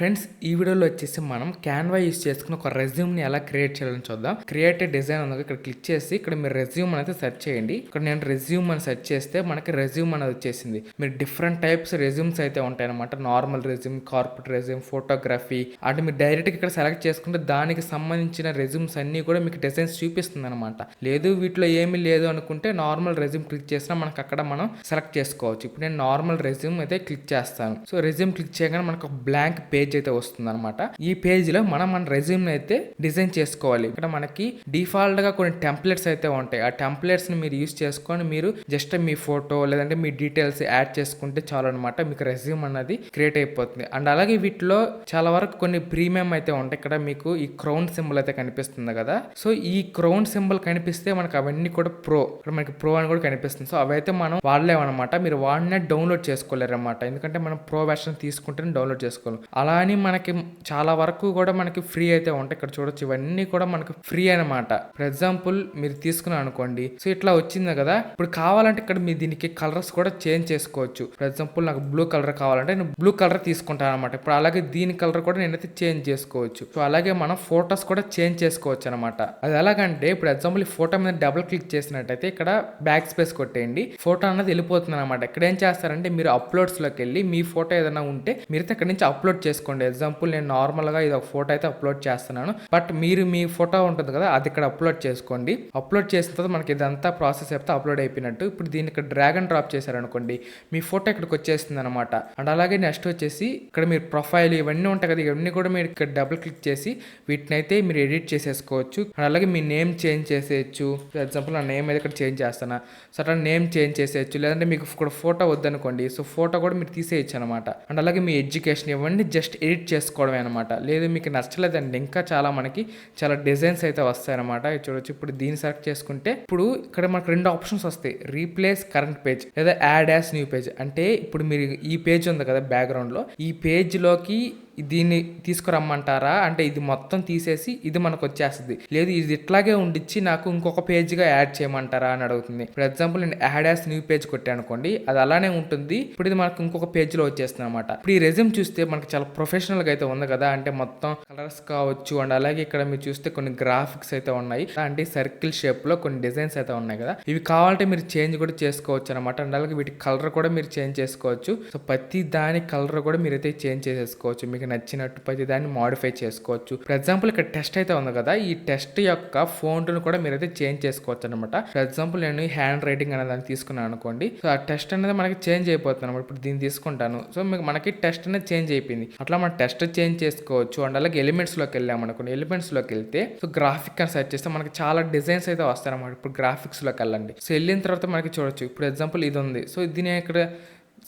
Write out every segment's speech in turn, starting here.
Friends, ఈ వీడియోలో వచ్చేసి మనం క్యాన్వా యూస్ చేసుకుని ఒక రెజ్యూమ్ని ఎలా క్రియేట్ చేయాలని చూద్దాం. క్రియేట్ డిజైన్ ఉంది, ఇక్కడ క్లిక్ చేసి ఇక్కడ మీరు రెజ్యూమ్ అనేది సెర్చ్ చేయండి. ఇక్కడ నేను రెజ్యూమ్ అని సెర్చ్ చేస్తే మనకి రెజ్యూమ్ అనేది వచ్చేసింది. మీరు డిఫరెంట్ టైప్స్ రెజ్యూమ్స్ అయితే ఉంటాయన్నమాట. Normal resume, corporate resume, photography అంటే మీరు డైరెక్ట్గా ఇక్కడ సెలెక్ట్ చేసుకుంటే దానికి సంబంధించిన రెజ్యూమ్స్ అన్ని కూడా మీకు డిజైన్స్ చూపిస్తుంది అనమాట. లేదు వీటిలో ఏమీ లేదు అనుకుంటే నార్మల్ రెజ్యూమ్ క్లిక్ చేసినా మనకు అక్కడ మనం సెలెక్ట్ చేసుకోవచ్చు. ఇప్పుడు నేను నార్మల్ రెజ్యూమ్ అయితే క్లిక్ చేస్తాను. సో రెజ్యూమ్ క్లిక్ చేయగానే మనకు ఒక బ్లాంక్ పేజ్ అయితే వస్తుంది అనమాట. ఈ పేజ్ లో మనం మన రెజ్యూమ్ అయితే డిజైన్ చేసుకోవాలి. ఇక్కడ మనకి డిఫాల్ట్ గా కొన్ని టెంప్లెట్స్ అయితే ఉంటాయి. ఆ టెంప్లెట్స్ ని మీరు యూస్ చేసుకొని మీరు జస్ట్ మీ ఫోటో లేదంటే మీ డీటెయిల్స్ యాడ్ చేసుకుంటే చాలు అనమాట. మీకు రెజ్యూమ్ అన్నది క్రియేట్ అయిపోతుంది. అండ్ అలాగే వీటిలో చాలా వరకు కొన్ని ప్రీమియం అయితే ఉంటాయి. ఇక్కడ మీకు ఈ క్రౌన్ సింబల్ అయితే కనిపిస్తుంది కదా. సో ఈ క్రౌన్ సింబల్ కనిపిస్తే మనకు అవన్నీ కూడా ప్రో, ఇక్కడ మనకి ప్రో అని కూడా కనిపిస్తుంది. సో అవైతే మనం వాడలేమన్నమాట. మీరు వాడినే డౌన్లోడ్ చేసుకోలేరు అనమాట. ఎందుకంటే మనం ప్రో వెర్షన్ తీసుకుంటేనే డౌన్లోడ్ చేసుకోవాలి. అలా అని మనకి చాలా వరకు కూడా మనకి ఫ్రీ అయితే ఉంటాయి. ఇక్కడ చూడొచ్చు, ఇవన్నీ కూడా మనకి ఫ్రీ అనమాట. ఫర్ ఎగ్జాంపుల్ మీరు తీసుకున్నాను అనుకోండి, సో ఇట్లా వచ్చింది కదా. ఇప్పుడు కావాలంటే ఇక్కడ మీ దీనికి కలర్స్ కూడా చేంజ్ చేసుకోవచ్చు. ఫర్ ఎగ్జాంపుల్ నాకు బ్లూ కలర్ కావాలంటే నేను బ్లూ కలర్ తీసుకుంటాను అనమాట. ఇప్పుడు అలాగే దీని కలర్ కూడా నేనైతే చేంజ్ చేసుకోవచ్చు. సో అలాగే మనం ఫోటోస్ కూడా చేంజ్ చేసుకోవచ్చు అనమాట. అది ఎలాగంటే ఇప్పుడు ఎగ్జాంపుల్ ఈ ఫోటో మీద డబుల్ క్లిక్ చేసినట్టయితే ఇక్కడ బ్యాక్ స్పేస్ కొట్టేయండి, ఫోటో అన్నది వెళ్ళిపోతుంది అనమాట. ఇక్కడ ఏం చేస్తారంటే మీరు అప్లోడ్స్ లోకి వెళ్ళి మీ ఫోటో ఏదైనా ఉంటే మీరైతే ఇక్కడ నుంచి అప్లోడ్ చేసుకోండి. ఎగ్జాంపుల్ నేను నార్మల్గా ఇది ఒక ఫోటో అయితే అప్లోడ్ చేస్తున్నాను, బట్ మీరు మీ ఫోటో ఉంటుంది కదా అది ఇక్కడ అప్లోడ్ చేసుకోండి. అప్లోడ్ చేసిన తర్వాత మనకి ఇదంతా ప్రాసెస్ అయితే అప్లోడ్ అయిపోయినట్టు. ఇప్పుడు దీన్ని ఇక్కడ డ్రాగ్ అండ్ డ్రాప్ చేశారనుకోండి, మీ ఫోటో ఇక్కడికి వచ్చేస్తుంది అనమాట. అండ్ అలాగే నెక్స్ట్ వచ్చేసి ఇక్కడ మీరు ప్రొఫైల్ ఇవన్నీ ఉంటాయి కదా, ఇవన్నీ కూడా మీరు ఇక్కడ డబుల్ క్లిక్ చేసి వీటిని అయితే మీరు ఎడిట్ చేసేసుకోవచ్చు. అండ్ అలాగే మీ నేమ్ చేంజ్ చేసేయచ్చు. ఫర్ ఎగ్జాంపుల్ నా నేమ్ అయితే ఇక్కడ చేంజ్ చేస్తాను, సో అట్లా నేమ్ చేంజ్ చేసేయచ్చు. లేదంటే మీకు ఇక్కడ ఫోటో వద్దనుకోండి, సో ఫోటో కూడా మీరు తీసేయచ్చు అనమాట. అండ్ అలాగే మీ ఎడ్యుకేషన్ ఇవన్నీ జస్ట్ ఎడిట్ చేసుకోవడమే అనమాట. లేదు మీకు నచ్చలేదండి, ఇంకా చాలా డిజైన్స్ అయితే వస్తాయన్నమాట. చూడొచ్చు, ఇప్పుడు దీన్ని సెలెక్ట్ చేసుకుంటే ఇప్పుడు ఇక్కడ మనకు రెండు ఆప్షన్స్ వస్తాయి, రీప్లేస్ కరెంట్ పేజ్ లేదా యాడ్ యాస్ న్యూ పేజ్. అంటే ఇప్పుడు మీరు ఈ పేజ్ ఉంది కదా బ్యాక్గ్రౌండ్ లో, ఈ పేజ్ లోకి దీన్ని తీసుకురమ్మంటారా అంటే ఇది మొత్తం తీసేసి ఇది మనకు వచ్చేస్తుంది, లేదు ఇది ఇట్లాగే ఉండిచ్చి నాకు ఇంకొక పేజ్గా యాడ్ చేయమంటారా అని అడుగుతుంది. ఫర్ ఎగ్జాంపుల్ నేను యాడ్ యాస్ న్యూ పేజ్ కొట్టాను అనుకోండి, అది అలానే ఉంటుంది. ఇప్పుడు ఇది మనకు ఇంకొక పేజ్ లో వచ్చేస్తుంది అనమాట. ఇప్పుడు ఈ రెజ్యూమ్ చూస్తే మనకి చాలా ప్రొఫెషనల్ గా అయితే ఉంది కదా. అంటే మొత్తం కలర్స్ కావచ్చు, అండ్ అలాగే ఇక్కడ మీరు చూస్తే కొన్ని గ్రాఫిక్స్ అయితే ఉన్నాయి. అంటే సర్కిల్ షేప్ లో కొన్ని డిజైన్స్ అయితే ఉన్నాయి కదా, ఇవి కావాలంటే మీరు చేంజ్ కూడా చేసుకోవచ్చు అనమాట. అండ్ అలాగే వీటి కలర్ కూడా మీరు చేంజ్ చేసుకోవచ్చు. సో ప్రతి దాని కలర్ కూడా మీరైతే చేంజ్ చేసేసుకోవచ్చు. మీకు నచ్చినట్టు ప్రతి దాన్ని మోడిఫై చేసుకోవచ్చు. ఫర్ ఎగ్జాంపుల్ ఇక్కడ టెస్ట్ అయితే ఉంది కదా, ఈ టెస్ట్ యొక్క ఫాంట్ ను కూడా మీరైతే చేంజ్ చేసుకోవచ్చు అనమాట. ఫర్ ఎగ్జాంపుల్ నేను హ్యాండ్ రైటింగ్ అనే దాన్ని తీసుకున్నాను అనుకోండి, సో ఆ టెస్ట్ అనేది మనకి చేంజ్ అయిపోతుంది అనమాట. ఇప్పుడు దీన్ని తీసుకుంటాను, సో మనకి టెస్ట్ అనేది చేంజ్ అయిపోయింది. అట్లా మనం టెస్ట్ చేంజ్ చేసుకోవచ్చు. అండ్ అలాగే ఎలిమెంట్స్ లోకి వెళ్ళాము అనుకోండి, ఎలిమెంట్స్ లోకి వెళ్తే సో గ్రాఫిక్ అని సెర్చ్ చేస్తే మనకి చాలా డిజైన్స్ అయితే వస్తాయి అనమాట. ఇప్పుడు గ్రాఫిక్స్ లోకి వెళ్ళండి, సో వెళ్ళిన తర్వాత మనకి చూడొచ్చు. ఇప్పుడు ఎగ్జాంపుల్ ఇది ఉంది, సో దీని ఇక్కడ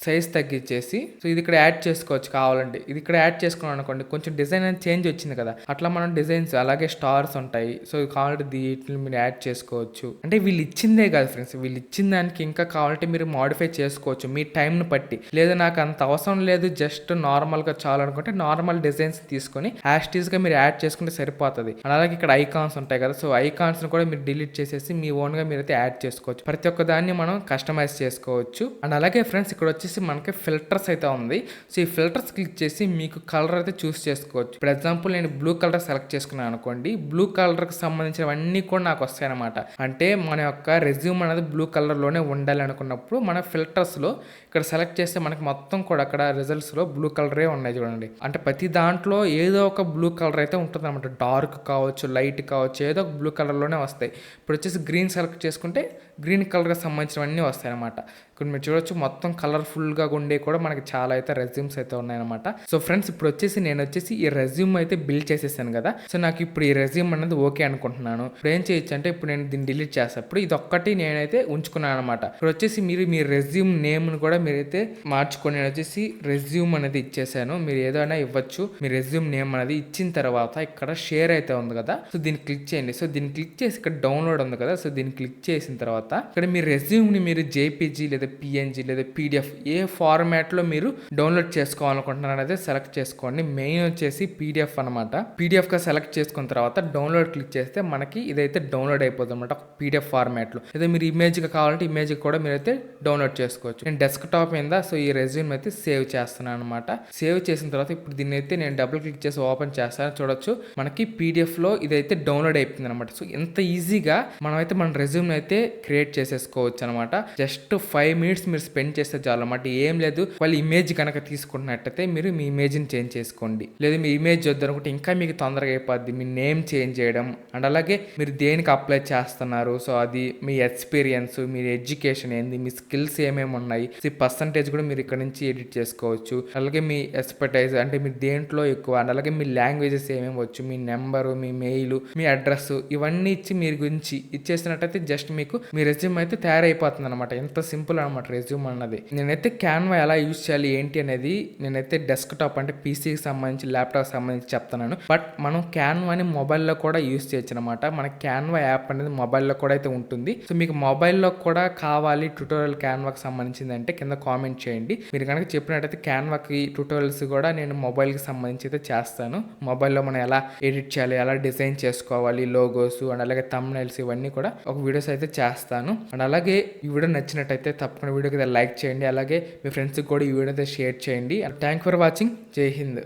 సైజ్ తగ్గించేసి సో ఇది ఇక్కడ యాడ్ చేసుకోవచ్చు కావాలంటే. ఇది ఇక్కడ యాడ్ చేసుకున్నాం అనుకోండి, కొంచెం డిజైన్ అనేది చేంజ్ వచ్చింది కదా, అట్లా మనం డిజైన్స్ అలాగే స్టార్స్ ఉంటాయి. సో కావాలంటే వీటిని మీరు యాడ్ చేసుకోవచ్చు. అంటే వీళ్ళు ఇచ్చిందే కాదు ఫ్రెండ్స్, వీళ్ళు ఇచ్చిన దానికి ఇంకా కావాలంటే మీరు మోడిఫై చేసుకోవచ్చు మీ టైంను బట్టి. లేదా నాకు అంత అవసరం లేదు, జస్ట్ నార్మల్గా చాలు అనుకుంటే నార్మల్ డిజైన్స్ తీసుకొని యాస్టీస్గా మీరు యాడ్ చేసుకుంటే సరిపోతుంది. అలాగే ఇక్కడ ఐకాన్స్ ఉంటాయి కదా, సో ఐకాన్స్ని కూడా మీరు డిలీట్ చేసేసి మీ ఓన్గా మీరైతే యాడ్ చేసుకోవచ్చు. ప్రతి ఒక్క దాన్ని మనం కస్టమైజ్ చేసుకోవచ్చు. అండ్ అలాగే ఫ్రెండ్స్ ఇక్కడ వచ్చేసి మనకి ఫిల్టర్స్ అయితే ఉంది. సో ఈ ఫిల్టర్స్ క్లిక్ చేసి మీకు కలర్ అయితే చూస్ చేసుకోవచ్చు. ఫర్ ఎగ్జాంపుల్ నేను బ్లూ కలర్ సెలెక్ట్ చేసుకున్నాను అనుకోండి, బ్లూ కలర్ కి సంబంధించినవన్నీ కూడా నాకు వస్తాయి అనమాట. అంటే మన యొక్క రెజ్యూమ్ అనేది బ్లూ కలర్ లోనే ఉండాలి అనుకున్నప్పుడు మన ఫిల్టర్స్ లో ఇక్కడ సెలెక్ట్ చేస్తే మనకి మొత్తం కూడా అక్కడ రిజల్ట్స్ లో బ్లూ కలరే ఉన్నాయి చూడండి. అంటే ప్రతి దాంట్లో ఏదో ఒక బ్లూ కలర్ అయితే ఉంటుంది అనమాట. డార్క్ కావచ్చు, లైట్ కావచ్చు, ఏదో ఒక బ్లూ కలర్ లోనే వస్తాయి. ఇప్పుడు వచ్చేసి గ్రీన్ సెలెక్ట్ చేసుకుంటే గ్రీన్ కలర్ కి సంబంధించినవన్నీ వస్తాయి అనమాట. ఇక్కడ మీరు చూడొచ్చు, మొత్తం కలర్ఫుల్ గా ఉండే కూడా మనకి చాలా అయితే రెజ్యూమ్స్ అయితే ఉన్నాయన్నమాట. సో ఫ్రెండ్స్, ఇప్పుడు వచ్చేసి నేను వచ్చేసి ఈ రెజ్యూమ్ అయితే బిల్డ్ చేసేసాను కదా. సో నాకు ఇప్పుడు ఈ రెజ్యూమ్ అనేది ఓకే అనుకుంటున్నాను. ఇప్పుడు ఏం చేయొచ్చు అంటే ఇప్పుడు నేను దీన్ని డిలీట్ చేస్తాను. ఇప్పుడు ఇది ఒక్కటి నేనైతే ఉంచుకున్నాను అనమాట. ఇప్పుడు వచ్చేసి మీరు మీ రెజ్యూమ్ నేమ్ కూడా మీరైతే మార్చుకొని, నేను వచ్చేసి రెజ్యూమ్ అనేది ఇచ్చేసాను. మీరు ఏదైనా ఇవ్వచ్చు. మీ రెజ్యూమ్ నేమ్ అనేది ఇచ్చిన తర్వాత ఇక్కడ షేర్ అయితే ఉంది కదా, సో దీన్ని క్లిక్ చేయండి. సో దీన్ని క్లిక్ చేసి ఇక్కడ డౌన్లోడ్ ఉంది కదా, సో దీన్ని క్లిక్ చేసిన తర్వాత ఇక్కడ మీ రెజ్యూమ్ ని మీరు జేపీజీ లేదా పిఎన్జీ లేదా పీడిఎఫ్ ఏ ఫార్మాట్లో మీరు డౌన్లోడ్ చేసుకోవాలనుకుంటున్నారు అనేది సెలెక్ట్ చేసుకోండి. మెయిన్ వచ్చేసి పీడిఎఫ్ అనమాట. పీడిఎఫ్గా సెలెక్ట్ చేసుకున్న తర్వాత డౌన్లోడ్ క్లిక్ చేస్తే మనకి ఇదైతే డౌన్లోడ్ అయిపోతుంది అనమాట పీడిఎఫ్ ఫార్మాట్లో. అదే మీరు ఇమేజ్గా కావాలంటే ఇమేజ్ కూడా మీరైతే డౌన్లోడ్ చేసుకోవచ్చు. నేను డెస్క్టాప్ మీద సో ఈ రెజ్యూమ్ అయితే సేవ్ చేస్తున్నాను అనమాట. సేవ్ చేసిన తర్వాత ఇప్పుడు దీన్ని అయితే నేను డబుల్ క్లిక్ చేసి ఓపెన్ చేస్తాను. చూడొచ్చు మనకి పీడిఎఫ్లో ఇదైతే డౌన్లోడ్ అయిపోయింది అనమాట. సో ఎంత ఈజీగా మనమైతే మన రెజ్యూమ్ అయితే క్రియేట్ చేసేసుకోవచ్చు అనమాట. జస్ట్ 5 minutes మీరు స్పెండ్ చేస్తే చాలు అనమాట. ఏం లేదు, వాళ్ళు ఇమేజ్ కనుక తీసుకుంటున్నట్టయితే మీరు మీ ఇమేజ్ని చేంజ్ చేసుకోండి. లేదు మీ ఇమేజ్ వద్దనుకుంటే ఇంకా మీకు తొందరగా అయిపోద్ది. మీ నేమ్ చేంజ్ చేయడం అండ్ అలాగే మీరు దేనికి అప్లై చేస్తున్నారు, సో అది మీ ఎక్స్పీరియన్స్, మీ ఎడ్యుకేషన్ ఏంది, మీ స్కిల్స్ ఏమేమి ఉన్నాయి, ఈ పర్సంటేజ్ కూడా మీరు ఇక్కడ నుంచి ఎడిట్ చేసుకోవచ్చు. అలాగే మీ ఎక్స్పర్టైజ్ అంటే మీరు దేంట్లో ఎక్కువ అండ్ అలాగే మీ లాంగ్వేజెస్ ఏమేమి వచ్చు, మీ నెంబరు, మీ మెయిల్, మీ అడ్రస్ ఇవన్నీ ఇచ్చి మీరు గురించి ఇచ్చేసినట్టయితే జస్ట్ మీకు మీ రెజ్యూమ్ అయితే తయారైపోతుంది అనమాట. ఎంత సింపుల్ అనమాట రెజ్యూమ్ అన్నది. నేనైతే క్యాన్వా ఎలా యూజ్ చేయాలి ఏంటి అనేది నేనైతే డెస్క్టాప్ అంటే పీసీకి సంబంధించి ల్యాప్టాప్ సంబంధించి చెప్తున్నాను. బట్ మనం క్యాన్వాని మొబైల్లో కూడా యూజ్ చేయొచ్చు అనమాట. మన క్యాన్వా యాప్ అనేది మొబైల్లో కూడా అయితే ఉంటుంది. సో మీకు మొబైల్లో కూడా కావాలి ట్యూటోరియల్ క్యాన్వాకి సంబంధించింది అంటే కింద కామెంట్ చేయండి. మీరు కనుక చెప్పినట్టయితే క్యాన్వాకి ట్యూటోరియల్స్ కూడా నేను మొబైల్కి సంబంధించి అయితే చేస్తాను. మొబైల్లో మనం ఎలా ఎడిట్ చేయాలి, ఎలా డిజైన్ చేసుకోవాలి, లోగోస్ అండ్ అలాగే థంబ్నెయిల్స్ ఇవన్నీ కూడా ఒక వీడియోస్ అయితే చేస్తాను. అండ్ అలాగే ఈ వీడియో నచ్చినట్టయితే తప్పకుండా వీడియోకి లైక్ చేయండి. అలాగే మీ ఫ్రెండ్స్కి కూడా ఈ వీడియో అయితే షేర్ చేయండి. Thank for watching. జై హింద్.